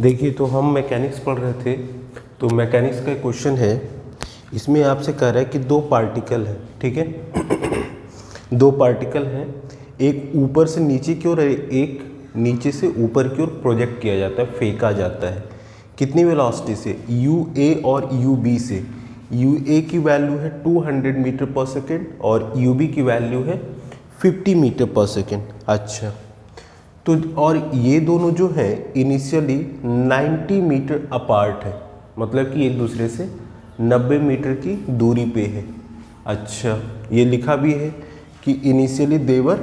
देखिए, तो हम मैकेनिक्स पढ़ रहे थे, तो मैकेनिक्स का क्वेश्चन है, इसमें आपसे कह रहा है कि दो पार्टिकल है, ठीक है। दो पार्टिकल हैं, एक ऊपर से नीचे की ओर, एक नीचे से ऊपर की ओर प्रोजेक्ट किया जाता है, फेंका जाता है। कितनी वेलोसिटी से? UA और UB से। UA की वैल्यू है 200 मीटर पर सेकेंड और UB की वैल्यू है 50 मीटर पर सेकेंड। अच्छा, तो और ये दोनों जो है इनिशियली 90 मीटर अपार्ट है, मतलब कि एक दूसरे से 90 मीटर की दूरी पे है। अच्छा, ये लिखा भी है कि initially they were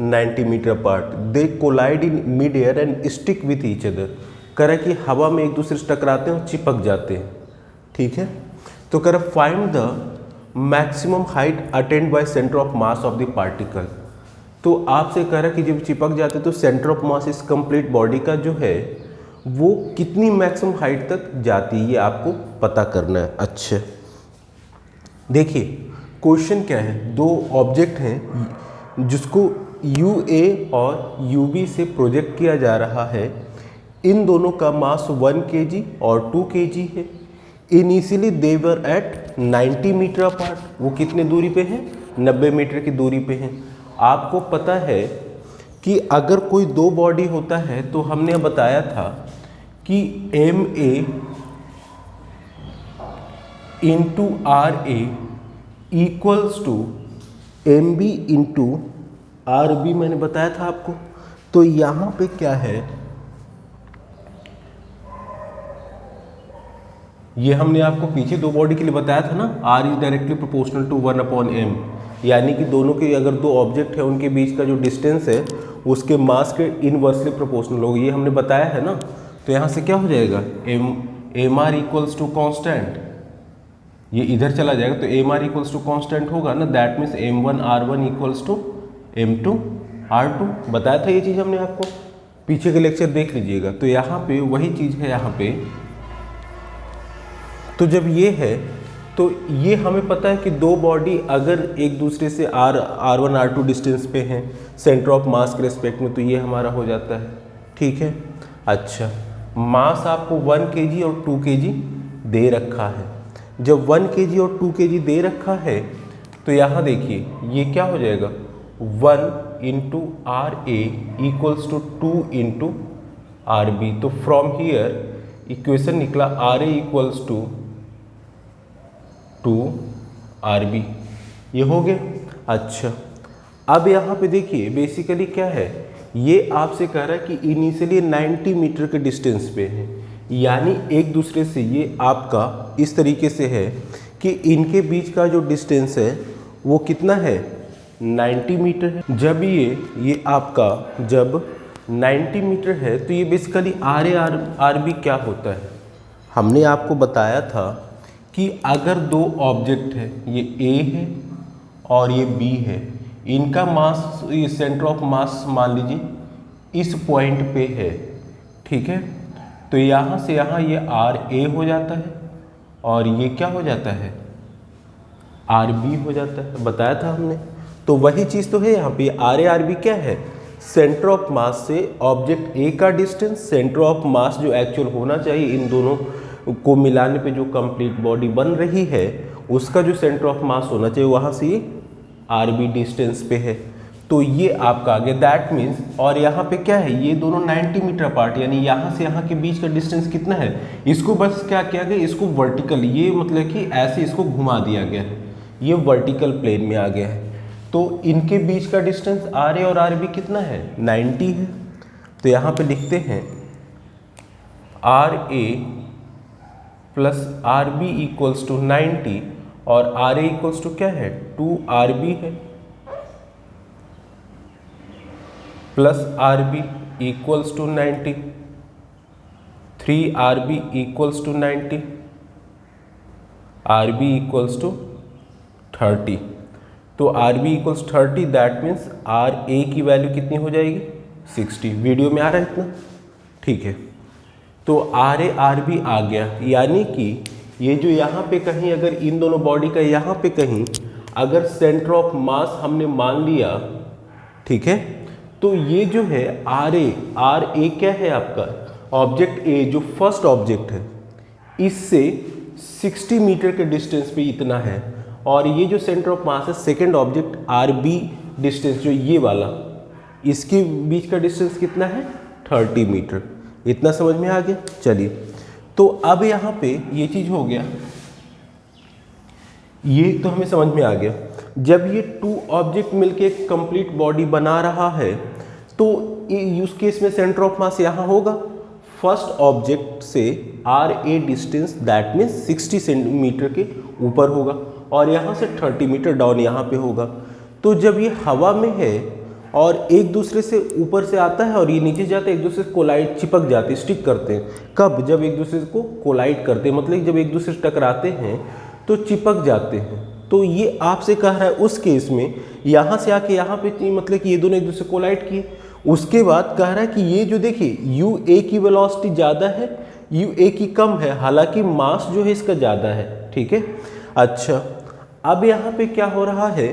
90 meter apart, they collide in mid air and stick with each other. कह रहा है कि हवा में एक दूसरे से टकराते हैं और चिपक जाते हैं, ठीक है। तो कह रहा find the maximum height attend bye centre of mass of the particle. तो आपसे कह रहा है कि जब चिपक जाते तो सेंटर ऑफ मास इस कंप्लीट बॉडी का जो है वो कितनी मैक्सिमम हाइट तक जाती है, ये आपको पता करना है। अच्छा, देखिए क्वेश्चन क्या है, दो ऑब्जेक्ट हैं जिसको UA और UB से प्रोजेक्ट किया जा रहा है। इन दोनों का मास 1 kg और 2 kg है। Initially they were at 90 meter apart, वो कितने दूरी पे हैं? 90 मीटर की दूरी पे हैं। आपको पता है कि अगर कोई दो बॉडी होता है तो हमने बताया था कि MA into RA equals to MB into RB, मैंने बताया था आपको। तो यहाँ पे क्या है, ये हमने आपको पीछे दो बॉडी के लिए बताया था ना, R is directly proportional to 1/m, यानी कि दोनों के अगर दो ऑब्जेक्ट है उनके बीच का जो डिस्टेंस है उसके मास के इनवर्सली प्रोपोर्शनल होगा, ये हमने बताया है ना। तो यहाँ से क्या हो जाएगा, MR इक्वल्स टू कॉन्स्टेंट, ये इधर चला जाएगा तो MR इक्वल्स टू कॉन्स्टेंट होगा ना, that means M1R1 equals to M2R2। बताया था ये चीज़ हमने आपको, पीछे के लेक्चर देख लीजिएगा। तो यहाँ पे वही चीज़ है यहाँ पे। तो जब ये है तो ये हमें पता है कि दो बॉडी अगर एक दूसरे से R1 R2 डिस्टेंस पे हैं सेंटर ऑफ मास के रेस्पेक्ट में, तो ये हमारा हो जाता है, ठीक है। अच्छा, मास आपको 1 kg और 2 kg दे रखा है। जब 1 kg और 2 kg दे रखा है तो यहाँ देखिए ये क्या हो जाएगा, 1 into RA equals to 2 into RB। तो फ्रॉम हियर इक्वेशन निकला RA इक्वल्स टू 2RB, ये हो गया। अच्छा, अब यहाँ पे देखिए बेसिकली क्या है, ये आपसे कह रहा है कि इनिशियली 90 मीटर के डिस्टेंस पे है, यानी एक दूसरे से ये आपका इस तरीके से है कि इनके बीच का जो डिस्टेंस है वो कितना है, 90 मीटर है। जब ये आपका जब 90 मीटर है तो ये बेसिकली RA RB क्या होता है, हमने आपको बताया था कि अगर दो ऑब्जेक्ट है, ये A है और ये B है, इनका मास, ये सेंटर ऑफ मास मान लीजिए इस पॉइंट पे है, ठीक है। तो यहाँ से यहाँ ये RA हो जाता है और ये क्या हो जाता है, RB हो जाता है, बताया था हमने। तो वही चीज़ तो है यहाँ पे, RA RB क्या है, सेंटर ऑफ मास से ऑब्जेक्ट A का डिस्टेंस, सेंटर ऑफ मास जो एक्चुअल होना चाहिए इन दोनों को मिलाने पे जो कंप्लीट बॉडी बन रही है उसका जो सेंटर ऑफ मास होना चाहिए वहाँ से ये RB डिस्टेंस पे है। तो ये आपका आ गया, दैट मीन्स, और यहाँ पे क्या है, ये दोनों 90 मीटर अपार्ट, यानी यहाँ से यहाँ के बीच का डिस्टेंस कितना है, इसको बस क्या किया गया, इसको वर्टिकल, ये मतलब कि ऐसे इसको घुमा दिया गया है, ये वर्टिकल प्लेन में आ गया है। तो इनके बीच का डिस्टेंस RA और RB कितना है, 90 है। तो यहाँ पे लिखते हैं RA plus RB equals to 90 और RA इक्वल्स टू क्या है, 2RB है, plus RB equals to 90, 3RB equals to 90, RB equals to 30। तो RB equals 30, that means RA की वैल्यू कितनी हो जाएगी, 60। वीडियो में आ रहा है इतना, ठीक है। तो RA RB आ गया, यानी कि ये जो यहाँ पे कहीं अगर इन दोनों बॉडी का यहाँ पे कहीं अगर सेंटर ऑफ मास हमने मान लिया, ठीक है, तो ये जो है आर ए क्या है आपका ऑब्जेक्ट ए, जो फर्स्ट ऑब्जेक्ट है, इससे 60 मीटर के डिस्टेंस पे इतना है, और ये जो सेंटर ऑफ मास है second object R B distance जो ये वाला, इसके बीच का डिस्टेंस कितना है 30 मीटर। इतना समझ में आ गया। चलिए, तो अब यहाँ पे ये चीज़ हो गया, ये तो हमें समझ में आ गया। जब ये टू ऑब्जेक्ट मिलके एक कंप्लीट बॉडी बना रहा है तो उस केस में सेंटर ऑफ मास यहाँ होगा फर्स्ट ऑब्जेक्ट से R A distance, that means 60 centimeter के ऊपर होगा, और यहाँ से 30 मीटर डाउन यहाँ पे होगा। तो जब ये हवा में है और एक दूसरे से ऊपर से आता है और ये नीचे जाते हैं, एक दूसरे से कोलाइड चिपक जाते हैं, स्टिक करते हैं। कब? जब एक दूसरे को कोलाइड करते हैं, मतलब जब एक दूसरे से टकराते हैं तो चिपक जाते हैं। तो ये आपसे कह रहा है उस केस में यहाँ से आके यहाँ पे, मतलब कि ये दोनों एक दूसरे कोलाइड किए। उसके बाद कह रहा है कि ये जो देखिए यू ए की वेलोसिटी ज़्यादा है, यू ए की कम है, हालांकि मास जो है इसका ज़्यादा है। ठीक है, अच्छा अब यहाँ पे क्या हो रहा है,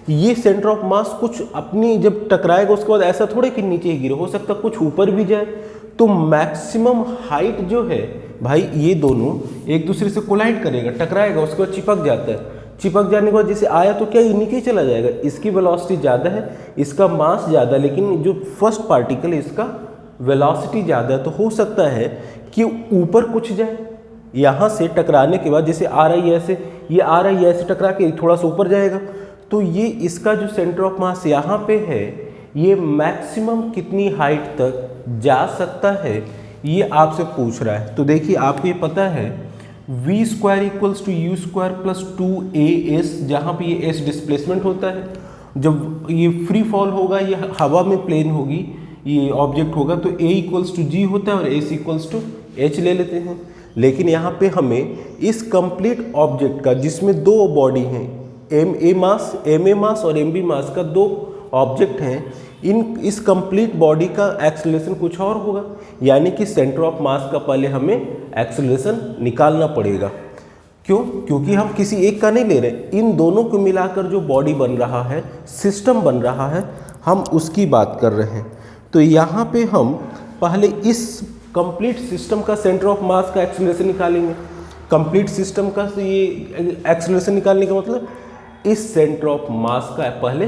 ये सेंटर ऑफ मास कुछ अपनी जब टकराएगा उसके बाद ऐसा थोड़े कि नीचे ही गिरे, हो सकता है कुछ ऊपर भी जाए। तो मैक्सिमम हाइट जो है भाई, ये दोनों एक दूसरे से कोलाइड करेगा, टकराएगा, उसके बाद चिपक जाता है। चिपक जाने के बाद जैसे आया तो क्या ये नीचे चला जाएगा। इसकी वेलोसिटी ज़्यादा है, इसका मास ज़्यादा, लेकिन जो फर्स्ट पार्टिकल है इसका वेलोसिटी ज़्यादा है, तो हो सकता है कि ऊपर कुछ जाए। यहाँ से टकराने के बाद जैसे आ रही है ऐसे, ये आ रही है ऐसे टकरा के थोड़ा सा ऊपर जाएगा, तो ये इसका जो सेंटर ऑफ मास यहाँ पे है, ये मैक्सिमम कितनी हाइट तक जा सकता है, ये आपसे पूछ रहा है। तो देखिए आपको ये पता है v square equals to u square plus 2as, जहाँ पे ये s डिस्प्लेसमेंट होता है। जब ये फ्री फॉल होगा, ये हवा में प्लेन होगी, ये ऑब्जेक्ट होगा, तो a इक्वल्स टू g होता है और s इक्वल्स टू h ले लेते हैं। लेकिन यहाँ पे हमें इस कंप्लीट ऑब्जेक्ट का, जिसमें दो बॉडी हैं, एम ए मास और एम बी मास का दो ऑब्जेक्ट हैं, इस कंप्लीट बॉडी का एक्सेलरेशन कुछ और होगा, यानी कि सेंटर ऑफ मास का पहले हमें एक्सेलरेशन निकालना पड़ेगा। क्यों? क्योंकि हम किसी एक का नहीं ले रहे, इन दोनों को मिलाकर जो बॉडी बन रहा है, सिस्टम बन रहा है, हम उसकी बात कर रहे हैं। तो यहाँ पे हम पहले इस कंप्लीट सिस्टम का सेंटर ऑफ मास का एक्सेलरेशन निकालेंगे। कंप्लीट सिस्टम का ये एक्सेलरेशन निकालने का मतलब इस सेंटर ऑफ मास का पहले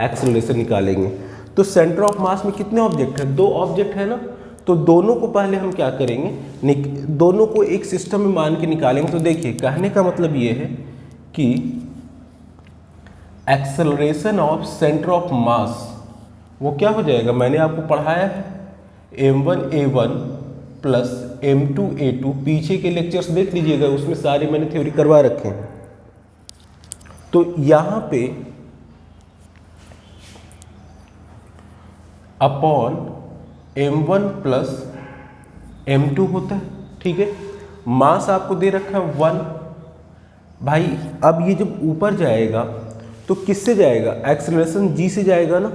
एक्सेलरेशन निकालेंगे। तो सेंटर ऑफ मास में कितने ऑब्जेक्ट हैं? दो ऑब्जेक्ट है ना, तो दोनों को पहले हम क्या करेंगे, दोनों को एक सिस्टम में मान के निकालेंगे। तो देखिए कहने का मतलब ये है कि एक्सेलरेशन ऑफ सेंटर ऑफ मास वो क्या हो जाएगा, मैंने आपको पढ़ाया है m1a1 प्लस m2a2, पीछे के लेक्चर्स देख लीजिएगा, उसमें सारे मैंने थ्योरी करवा रखे हैं। तो यहाँ पे अपॉन m1 प्लस m2 होता है। ठीक है, मास आपको दे रखा है 1। भाई अब ये जब ऊपर जाएगा तो किससे जाएगा, एक्सेलरेशन g से जाएगा ना,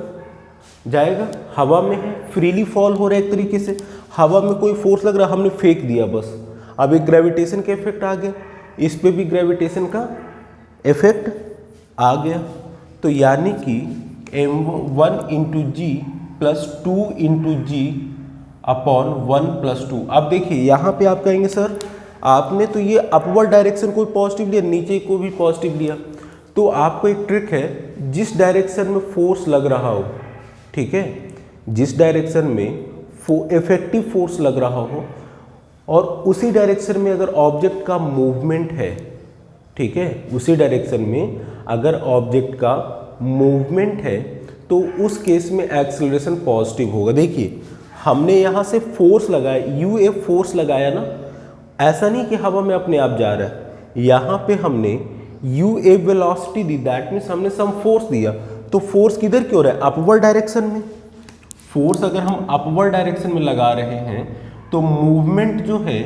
जाएगा, हवा में है, फ्रीली फॉल हो रहा है एक तरीके से, हवा में कोई फोर्स लग रहा, हमने फेंक दिया बस। अब एक ग्रेविटेशन का इफेक्ट आ गया, इस पे भी ग्रेविटेशन का इफेक्ट आ गया। तो यानी कि m1 इंटू जी प्लस 2 इंटू जी अपॉन 1 प्लस 2। अब देखिए यहाँ पे आप कहेंगे सर आपने तो ये अपवर्ड डायरेक्शन को पॉजिटिव लिया, नीचे को भी पॉजिटिव लिया। तो आपको एक ट्रिक है, जिस डायरेक्शन में फोर्स लग रहा हो, ठीक है, जिस डायरेक्शन में इफेक्टिव फोर्स लग रहा हो और उसी डायरेक्शन में अगर ऑब्जेक्ट का मूवमेंट है, ठीक है, उसी डायरेक्शन में अगर ऑब्जेक्ट का मूवमेंट है तो उस केस में एक्सेलरेशन पॉजिटिव होगा। देखिए हमने यहाँ से फोर्स लगाया, यू ए फोर्स लगाया ना, ऐसा नहीं कि हवा में अपने आप जा रहा है, यहाँ पे हमने U A velocity the, that means हमने सम फोर्स दिया। तो फोर्स किधर क्यों रहा है, अपवर्ड डायरेक्शन में। फोर्स अगर हम अपवर्ड डायरेक्शन में लगा रहे हैं तो मूवमेंट जो है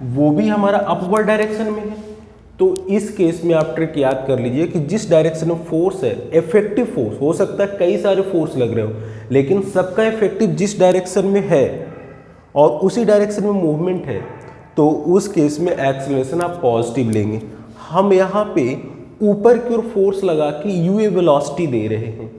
वो भी हमारा अपवर्ड डायरेक्शन में है। तो इस केस में आप ट्रिक याद कर लीजिए कि जिस डायरेक्शन में फोर्स है, इफेक्टिव फोर्स, हो सकता है कई सारे फोर्स लग रहे हो, लेकिन सबका इफेक्टिव जिस डायरेक्शन में है और उसी डायरेक्शन में मूवमेंट है, तो उस केस में एक्सेलरेशन आप पॉजिटिव लेंगे। हम यहाँ पे ऊपर की ओर फोर्स लगा के यू ए वेलोसिटी दे रहे हैं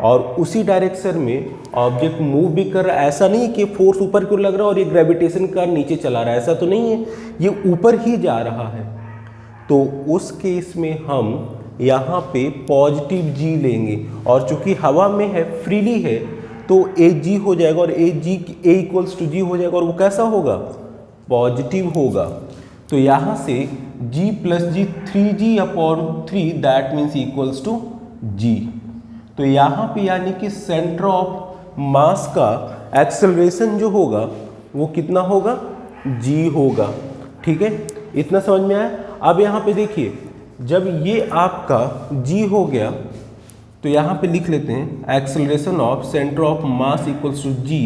और उसी डायरेक्शन में ऑब्जेक्ट मूव भी कर रहा है। ऐसा नहीं कि फोर्स ऊपर की ओर लग रहा है और ये ग्रेविटेशन का नीचे चला रहा है, ऐसा तो नहीं है, ये ऊपर ही जा रहा है। तो उस केस में हम यहाँ पे पॉजिटिव जी लेंगे, और चूंकि हवा में है, फ्रीली है, तो ए जी हो जाएगा, और ए इक्वल्स टू जी हो जाएगा, और वो कैसा होगा, पॉजिटिव होगा। तो यहाँ से g plus G 3g/3 that means equals to G. तो यहाँ पे यानी कि सेंटर ऑफ मास का एक्सेलरेशन जो होगा वो कितना होगा, g होगा। ठीक है, इतना समझ में आया। अब यहाँ पे देखिए, जब ये आपका g हो गया तो यहाँ पे लिख लेते हैं acceleration of center of mass equals to g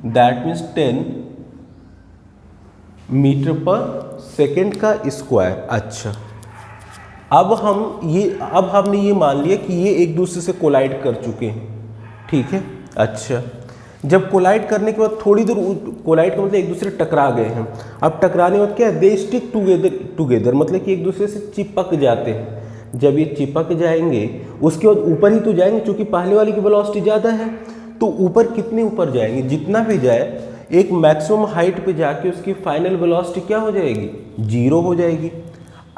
that means 10 meter पर सेकेंड का स्क्वायर। अच्छा, अब हमने ये मान लिया कि ये एक दूसरे से कोलाइड कर चुके हैं। ठीक है, अच्छा, जब कोलाइड करने के बाद थोड़ी दूर, कोलाइड का मतलब एक दूसरे टकरा गए हैं। अब टकराने के बाद क्या है, दे स्टिक टुगेदर मतलब कि एक दूसरे से चिपक जाते हैं। जब ये चिपक जाएंगे उसके बाद ऊपर ही तो जाएंगे, क्योंकि पहले वाली की वेलोसिटी ज़्यादा है, तो ऊपर कितने ऊपर जाएंगे, जितना भी जाए एक मैक्सिमम हाइट पे जाके उसकी फाइनल वेलोसिटी क्या हो जाएगी, 0 हो जाएगी।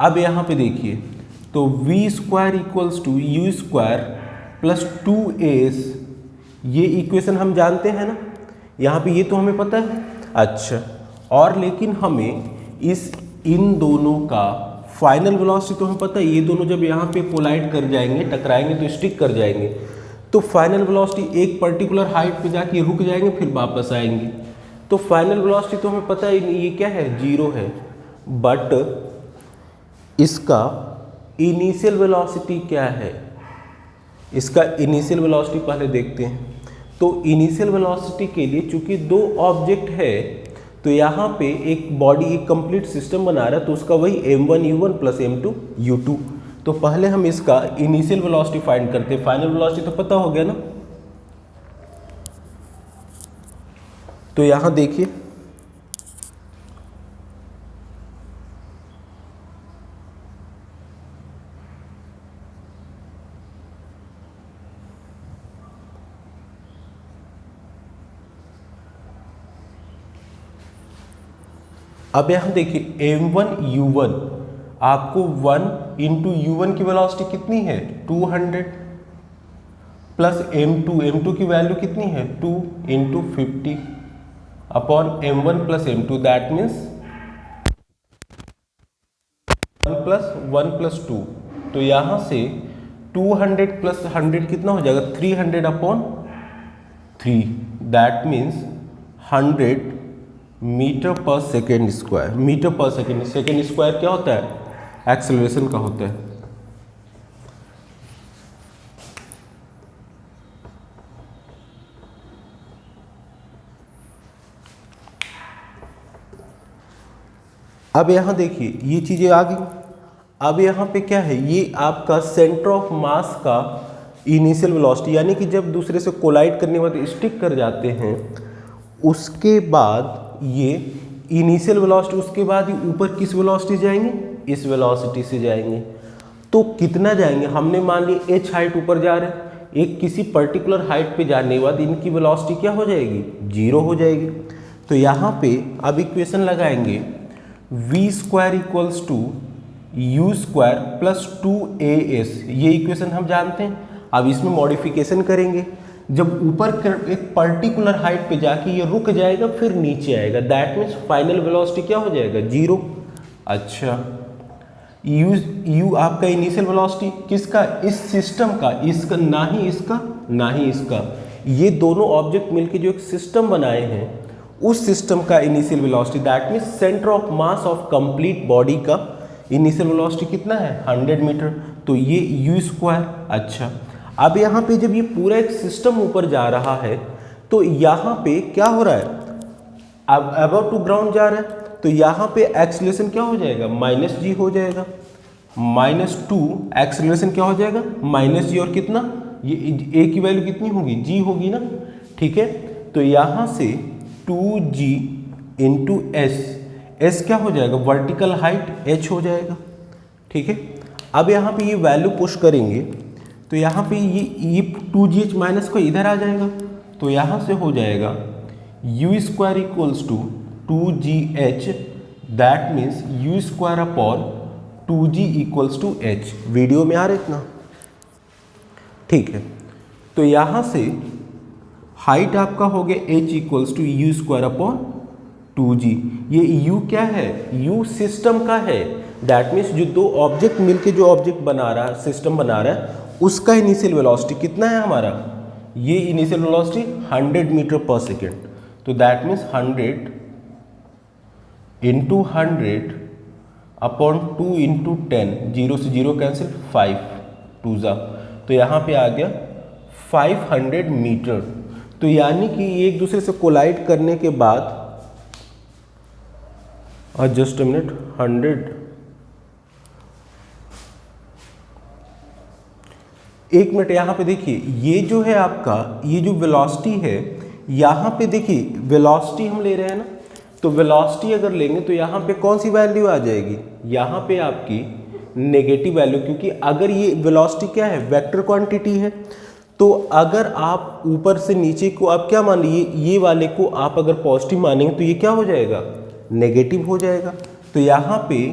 अब यहाँ पे देखिए, तो v square equals to u square plus 2as, ये इक्वेशन हम जानते हैं ना, यहाँ पे ये तो हमें पता है। अच्छा, और लेकिन हमें इन दोनों का फाइनल वेलोसिटी तो हमें पता है, ये दोनों जब यहाँ पे कोलाइड कर जाएंगे, टकराएंगे तो स्टिक कर जाएंगे, तो फाइनल वेलोसिटी एक पर्टिकुलर हाइट पे जाके रुक जाएंगे, फिर वापस आएंगे। तो फाइनल वेलोसिटी तो हमें पता है ये क्या है, 0 है, बट इसका इनिशियल वेलोसिटी क्या है, इसका इनिशियल वेलोसिटी पहले देखते हैं। तो इनिशियल वेलोसिटी के लिए चूंकि दो ऑब्जेक्ट है, तो यहाँ पे एक बॉडी एक कंप्लीट सिस्टम बना रहा है, तो उसका वही m1u1 प्लस m2 u2। तो पहले हम इसका इनिशियल वेलोसिटी फाइंड करते हैं, फाइनल वेलोसिटी तो पता हो गया ना। तो यहाँ देखिए, अब यहाँ देखिए m1u1, आपको 1 इंटू u1 की वेलोसिटी कितनी है, 200, प्लस m2 की वैल्यू कितनी है, 2 into 50 upon m1 plus m2 that means 1 plus 2। तो यहाँ से 200 प्लस 100 कितना हो जाएगा, 300 अपॉन 3 दैट मीन्स 100 मीटर पर सेकेंड स्क्वायर। मीटर पर सेकेंड स्क्वायर क्या होता है, एक्सेलरेशन का होता है। अब यहाँ देखिए ये चीज़ें आ गई। अब यहाँ पे क्या है, ये आपका सेंटर ऑफ मास का इनिशियल वेलोसिटी, यानी कि जब दूसरे से कोलाइड करने के बाद स्टिक कर जाते हैं, उसके बाद ये इनिशियल वेलोसिटी, उसके बाद ही ऊपर किस वेलोसिटी जाएंगे, इस वेलोसिटी से जाएंगे। तो कितना जाएंगे, हमने मान लिया h हाइट ऊपर जा रहे हैं, एक किसी पर्टिकुलर हाइट पे जाने के बाद इनकी वेलोसिटी क्या हो जाएगी, 0 हो जाएगी। तो यहाँ पे अब इक्वेशन लगाएंगे, v square equals to u square plus 2as, ये इक्वेशन हम जानते हैं। अब इसमें मॉडिफिकेशन करेंगे, जब ऊपर एक पर्टिकुलर हाइट पे जाके ये रुक जाएगा फिर नीचे आएगा, दैट मीन्स फाइनल वेलोसिटी क्या हो जाएगा, 0। अच्छा, u आपका इनिशियल वेलोसिटी किसका, इस सिस्टम का, इसका ना ही इसका ना ही इसका, ये दोनों ऑब्जेक्ट मिलके जो एक सिस्टम बनाए हैं, उस सिस्टम का initial velocity that means centre of mass of complete body का इनिशियल वेलोसिटी कितना है, 100 मीटर। तो ये यू स्क्वायर। अच्छा, अब यहाँ पे जब ये पूरा एक सिस्टम ऊपर जा रहा है, तो यहाँ पे क्या हो रहा है, अब अबव टू ग्राउंड जा रहा है, तो यहाँ पे एक्सेलरेशन क्या हो जाएगा, -g हो जाएगा, -2 एक्सेलरेशन क्या हो जाएगा, -g, और कितना, ये a की वैल्यू कितनी होगी, g होगी ना। ठीक है, तो यहाँ से 2g इंटू s क्या हो जाएगा, वर्टिकल हाइट h हो जाएगा। ठीक है, अब यहाँ पे ये वैल्यू पुश करेंगे तो यहाँ पे ये 2gh माइनस को इधर आ जाएगा, तो यहाँ से हो जाएगा u square equals to 2gh, that means u square upon 2g equals to h। Video में आ रहा है इतना, ठीक है। तो यहाँ से हाइट आपका हो गया h equals to u square upon 2g। ये u क्या है, u सिस्टम का है, दैट मीन्स जो दो ऑब्जेक्ट मिलके जो ऑब्जेक्ट बना रहा है, सिस्टम बना रहा है, उसका इनिशियल वेलोसिटी कितना है हमारा, ये इनिशियल वेलोसिटी 100 मीटर पर सेकेंड। तो that means 100 into 100 upon 2 into 10, 0 से 0 कैंसिल, 5 2 जा, तो यहाँ पे आ गया 500 मीटर। तो यानी कि एक दूसरे से कोलाइड करने के बाद, और जस्ट अ मिनट, 100, एक मिनट यहाँ पे देखिए, ये जो है आपका, ये जो वेलोसिटी है, यहाँ पे देखिए वेलोसिटी हम ले रहे हैं ना, तो वेलोसिटी अगर लेंगे तो यहाँ पे कौन सी वैल्यू आ जाएगी, यहाँ पे आपकी नेगेटिव वैल्यू, क्योंकि अगर ये वेलोसिटी क्या है, वेक्टर क्वांटिटी है, तो अगर आप ऊपर से नीचे को आप क्या मान लीजिए, ये वाले को आप अगर पॉजिटिव मानेंगे तो ये क्या हो जाएगा, नेगेटिव हो जाएगा। तो यहाँ पे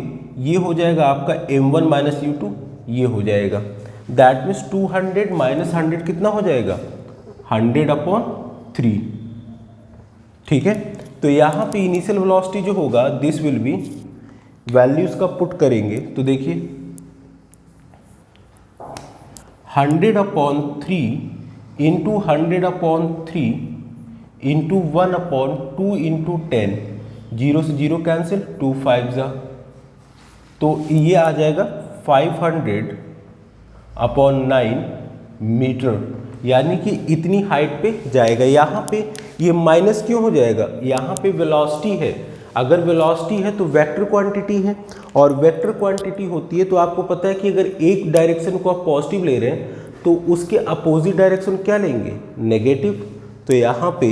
ये हो जाएगा आपका m1 माइनस u2, ये हो जाएगा, दैट मीन्स 200 माइनस 100 कितना हो जाएगा, 100 अपॉन 3, ठीक है। तो यहाँ पे इनिशियल वेलोसिटी जो होगा, दिस विल बी, वैल्यूज का पुट करेंगे तो देखिए 100 upon 3 into 100 upon 3 into 1 upon 2 into 10, 0 से 0 कैंसिल, 2 5 जा, तो ये आ जाएगा 500 अपॉन 9 मीटर, यानी कि इतनी हाइट पे जाएगा। यहाँ पे ये माइनस क्यों हो जाएगा, यहाँ पे वेलोसिटी है, अगर वेलोसिटी है तो वेक्टर क्वांटिटी है, और वेक्टर क्वांटिटी होती है तो आपको पता है कि अगर एक डायरेक्शन को आप पॉजिटिव ले रहे हैं तो उसके अपोजिट डायरेक्शन क्या लेंगे, नेगेटिव। तो यहाँ पे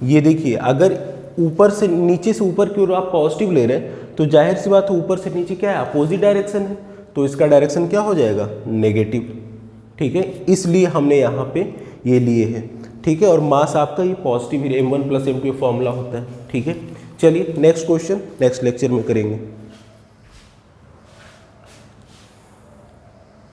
ये देखिए, अगर ऊपर से नीचे से ऊपर की ओर आप पॉजिटिव ले रहे हैं तो जाहिर सी बात है ऊपर से नीचे क्या है, अपोजिट डायरेक्शन है, तो इसका डायरेक्शन क्या हो जाएगा, नेगेटिव, ठीक है। इसलिए हमने यहाँ पे ये लिए हैं, ठीक है। और मास आपका ये पॉजिटिव है, m1 प्लस m2 फॉर्मूला होता है, ठीक है। चलिए नेक्स्ट क्वेश्चन नेक्स्ट लेक्चर में करेंगे।